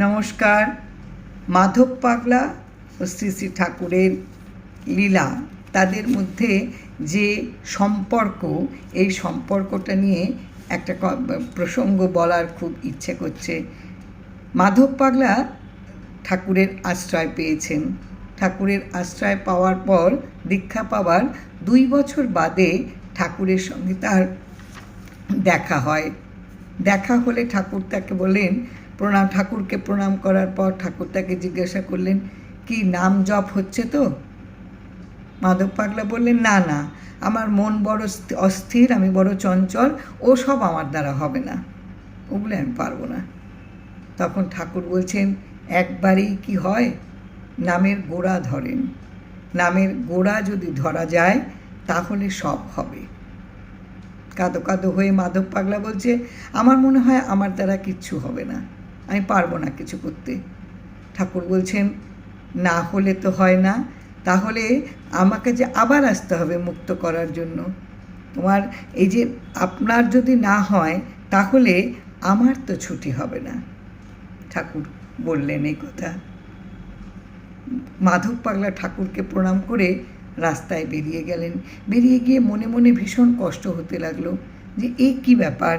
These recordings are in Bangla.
নমস্কার। মাধব পাগলা ও শ্রী শ্রী ঠাকুরের লীলা, তাদের মধ্যে যে সম্পর্ক, এই সম্পর্কটা নিয়ে একটা প্রসঙ্গ বলার খুব ইচ্ছে করছে। মাধব পাগলা ঠাকুরের আশ্রয় পেয়েছেন। ঠাকুরের আশ্রয় পাওয়ার পর, দীক্ষা পাওয়ার 2 বছর বাদে ঠাকুরের সঙ্গে তার দেখা হয়। দেখা হলে ঠাকুর তাকে বললেন, ঠাকুরকে প্রণাম করার পর ঠাকুর তাকে জিজ্ঞাসা করলেন, কি নাম জপ হচ্ছে তো? মাধব পাগলা বললেন, না না, আমার মন বড় অস্থির, আমি বড় চঞ্চল, ও সব আমার দ্বারা হবে না, ওগুলো আমি পারবো না। তখন ঠাকুর বলছেন, একবারেই কি হয়? নামের গোড়া ধরেন। নামের গোড়া যদি ধরা যায় তাহলে সব হবে। কাঁদো কাঁদো হয়ে মাধব পাগলা বলছে, আমার মনে হয় আমার দ্বারা কিচ্ছু হবে না, আমি পারবো না কিছু করতে। ঠাকুর বলছেন, না হলে তো হয় না, তাহলে আমাকে যে আবার আসতে হবে মুক্ত করার জন্য। তোমার এই যে আপনার যদি না হয় তাহলে আমার তো ছুটি হবে না। ঠাকুর বললেন এই কথা। মাধব পাগলা ঠাকুরকে প্রণাম করে রাস্তায় বেরিয়ে গেলেন। বেরিয়ে গিয়ে মনে মনে ভীষণ কষ্ট হতে লাগলো যে এই কী ব্যাপার,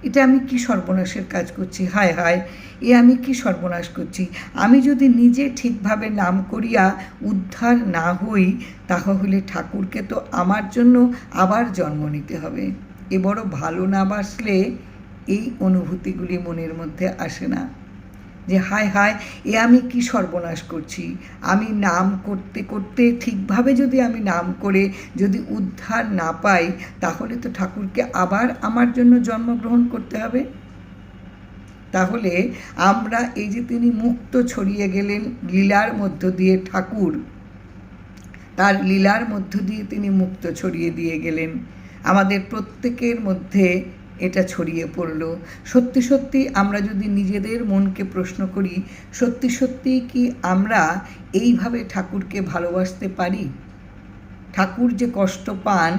এটা আমি কি সর্বনাশের কাজ করছি, হায় হায়, আমি কি সর্বনাশ করছি। আমি যদি নিজে ঠিকভাবে নাম করিয়া উদ্ধার না হই তাহলে ঠাকুরকে তো আমার জন্য আবার জন্ম নিতে হবে। এ বড় ভালো না বাসলে এই অনুভূতিগুলি মনের মধ্যে আসে না যে হায় হায়, আমি কি সর্বনাশ করছি। আমি নাম করতে করতে ঠিকভাবে যদি আমি নাম করে যদি উদ্ধার না পাই তাহলে তো ঠাকুরকে আবার আমার জন্য জন্মগ্রহণ করতে হবে। তাহলে আমরা এই যে তিনি মুক্ত ছড়িয়ে গেলেন লীলার মধ্য দিয়ে, ঠাকুর তার লীলার মধ্য দিয়ে তিনি মুক্ত ছড়িয়ে দিয়ে গেলেন, আমাদের প্রত্যেকের মধ্যে এটা ছড়িয়ে পড়ল। সত্যি সত্যি আমরা যদি নিজেদের মনকে প্রশ্ন করি, সত্যি সত্যি কি আমরা এইভাবে ঠাকুরকে ভালোবাসতে পারি? ঠাকুর যে কষ্ট পান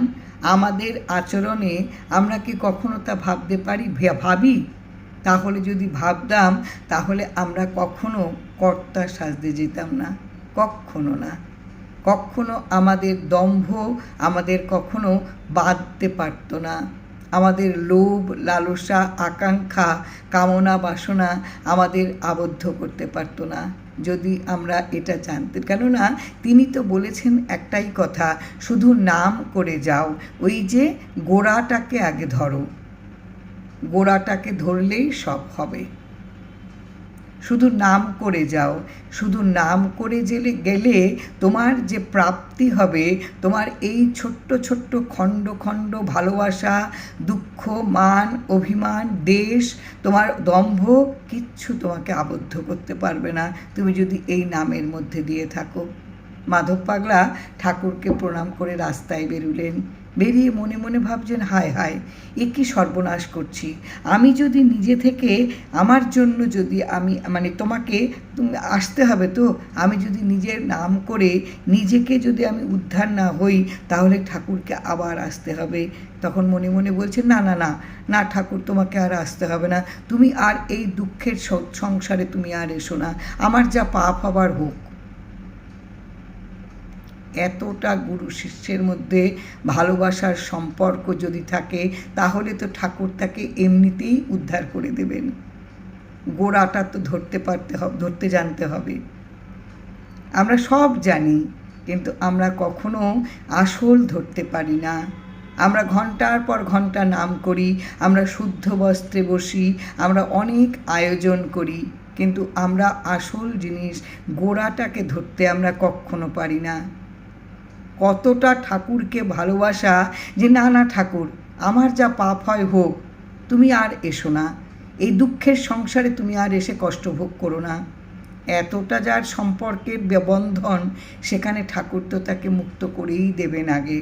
আমাদের আচরণে, আমরা কি কখনো তা ভাবতে পারি? ভাবি? তাহলে যদি ভাবতাম তাহলে আমরা কখনো কর্তা সাজতে যেতাম না, কখনো না। কখনো আমাদের দম্ভ আমাদের কখনো বাঁধতে পারত না, আমাদের লোভ, লালসা, আকাঙ্ক্ষা, কামনা, বাসনা আমাদের আবদ্ধ করতে পারত না যদি আমরা এটা জানতে। কেননা তিনি তো বলেছেন একটাই কথা, শুধু নাম করে যাও। ওই যে গোড়াটাকে আগে ধরো, গোড়াটাকে ধরলেই সব হবে। শুধু নাম করে যাও, শুধু নাম করে গেলে তোমার যে প্রাপ্তি হবে, তোমার এই ছোট্ট ছোট্ট খণ্ড খণ্ড ভালোবাসা, দুঃখ, মান, অভিমান, দেশ, তোমার দম্ভ, কিচ্ছু তোমাকে আবদ্ধ করতে পারবে না তুমি যদি এই নামের মধ্যে দিয়ে থাকো। মাধব পাগলা ঠাকুরকে প্রণাম করে রাস্তায় বেরুলেন। বেরিয়ে মনে মনে ভাবছেন, হায় হায়, এ কি সর্বনাশ করছি। আমি যদি নিজে থেকে আমার জন্য যদি আমি তোমাকে আসতে হবে তো, আমি যদি নিজের নাম করে নিজেকে যদি আমি উদ্ধার না হই তাহলে ঠাকুরকে আবার আসতে হবে। তখন মনে মনে বলছে, না না না না ঠাকুর, তোমাকে আর আসতে হবে না, তুমি আর এই দুঃখের সংসারে তুমি আর এসো না, আমার যা পাপ হবার হোক। এতটা গুরু শিষ্যের মধ্যে ভালোবাসার সম্পর্ক যদি থাকে তাহলে তো ঠাকুর তাকে এমনিতেই উদ্ধার করে দেবেন। গোড়াটা তো ধরতে জানতে হবে। আমরা সব জানি কিন্তু আমরা কখনো আসল ধরতে পারি না। আমরা ঘন্টার পর ঘন্টা নাম করি, আমরা শুদ্ধ বস্ত্রে বসি, আমরা অনেক আয়োজন করি, কিন্তু আমরা আসল জিনিস গোড়াটাকে ধরতে আমরা কখনো পারি না। কতটা ঠাকুরকে ভালোবাসা যে না না ঠাকুর, আমার যা পাপ হয় হোক, তুমি আর এসো না, এই দুঃখের সংসারে তুমি আর এসে কষ্ট ভোগ করো না। এতটা যার সম্পর্কের বন্ধন, সেখানে ঠাকুর তো তাকে মুক্ত করেই দেবেন আগে।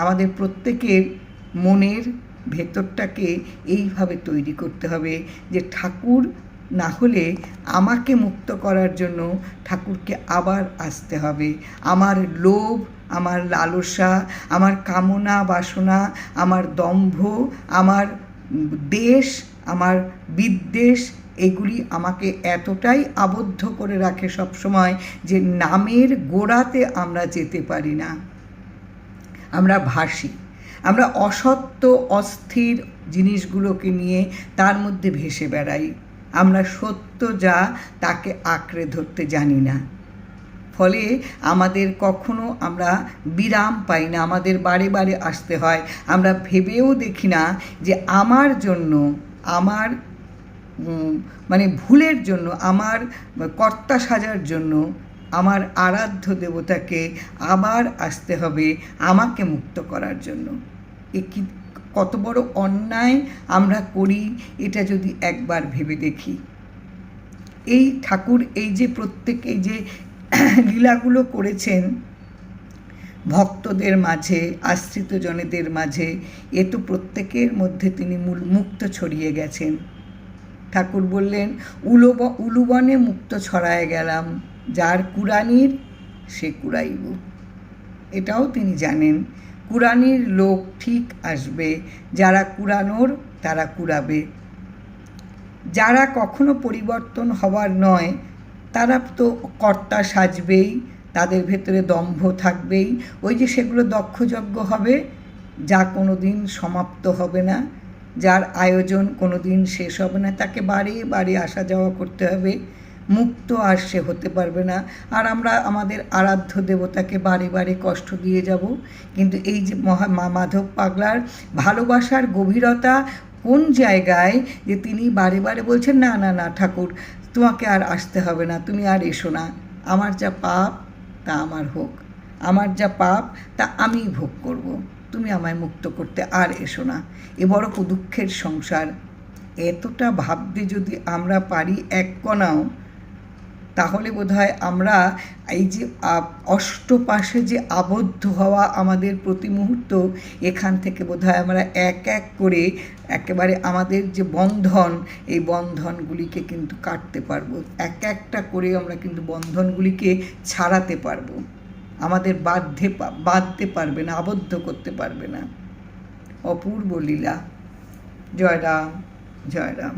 আমাদের প্রত্যেকের মনের ভেতরটাকে এইভাবে তৈরি করতে হবে যে ঠাকুর না হলে আমাকে মুক্ত করার জন্য ঠাকুরকে আবার আসতে হবে। আমার লোভ, আমার লালসা, আমার কামনা বাসনা, আমার দম্ভ, আমার দেশ, আমার বিদ্বেষ, এগুলি আমাকে এতটাই আবদ্ধ করে রাখে সবসময় যে নামের গোড়াতে আমরা যেতে পারি না। আমরা ভাসি, আমরা অসত্য অস্থির জিনিসগুলোকে নিয়ে তার মধ্যে ভেসে বেড়াই। আমরা সত্য যা তাকে আঁকড়ে ধরতে জানি না। ফলে আমাদের কখনো আমরা বিরাম পাই না, আমাদের বারে বারে আসতে হয়। আমরা ভেবেও দেখি না যে আমার জন্য, আমার মানে ভুলের জন্য, আমার কর্তা সাজার জন্য আমার আরাধ্য দেবতাকে আবার আসতে হবে আমাকে মুক্ত করার জন্য। এ কি কত বড় অন্যায় আমরা করি, এটা যদি একবার ভেবে দেখি। এই ঠাকুর এই যে প্রত্যেক এই যে লীলাগুলো করেছেন ভক্তদের মাঝে, আশ্রিত জনেদের মাঝে, এ তো প্রত্যেকের মধ্যে তিনি মুক্ত ছড়িয়ে গেছেন। ঠাকুর বললেন, উলুবনে মুক্ত ছড়ায় গেলাম, যার কুরানির সে কুড়াইব। এটাও তিনি জানেন, কুরানির লোক ঠিক আসবে, যারা কুরানোর তারা কুড়াবে। যারা কখনো পরিবর্তন হবার নয় তারা তো কর্তা সাজবেই, তাদের ভেতরে দম্ভ থাকবেই। ওই যে সেগুলো দক্ষযজ্ঞ হবে, যা কোনো দিন সমাপ্ত হবে না, যার আয়োজন কোনো দিন শেষ হবে না, তাকে বারে বারে আসা যাওয়া করতে হবে, মুক্ত আর সে হতে পারবে না। আর আমরা আমাদের আরাধ্য দেবতাকে বারে বারে কষ্ট দিয়ে যাব। কিন্তু এই যে মাধব পাগলার ভালোবাসার গভীরতা কোন জায়গায় যে তিনি বারে বারে বলছেন, না না না ঠাকুর, তোমাকে আর আসতে হবে না, তুমি আর এসো না, আমার যা পাপ তা আমার হোক, আমার যা পাপ তা আমিই ভোগ করব, তুমি আমায় মুক্ত করতে আর এসো না। এ বড় দুঃখের সংসার। এতটা ভাবতে যদি আমরা পারি এক কণাও, তাহলে বোধহয় আমরা এই যে অষ্টপাশে যে আবদ্ধ হওয়া আমাদের প্রতি মুহূর্ত, এখান থেকে বোধহয় আমরা এক এক করে একেবারে আমাদের যে বন্ধন, এই বন্ধনগুলিকে কিন্তু কাটতে পারবো। এক একটা করে আমরা কিন্তু বন্ধনগুলিকে ছাড়াতে পারবো। আমাদের বাঁধতে পারবে না, আবদ্ধ করতে পারবে না। অপূর্ব লীলা। জয় রাম, জয় রাম।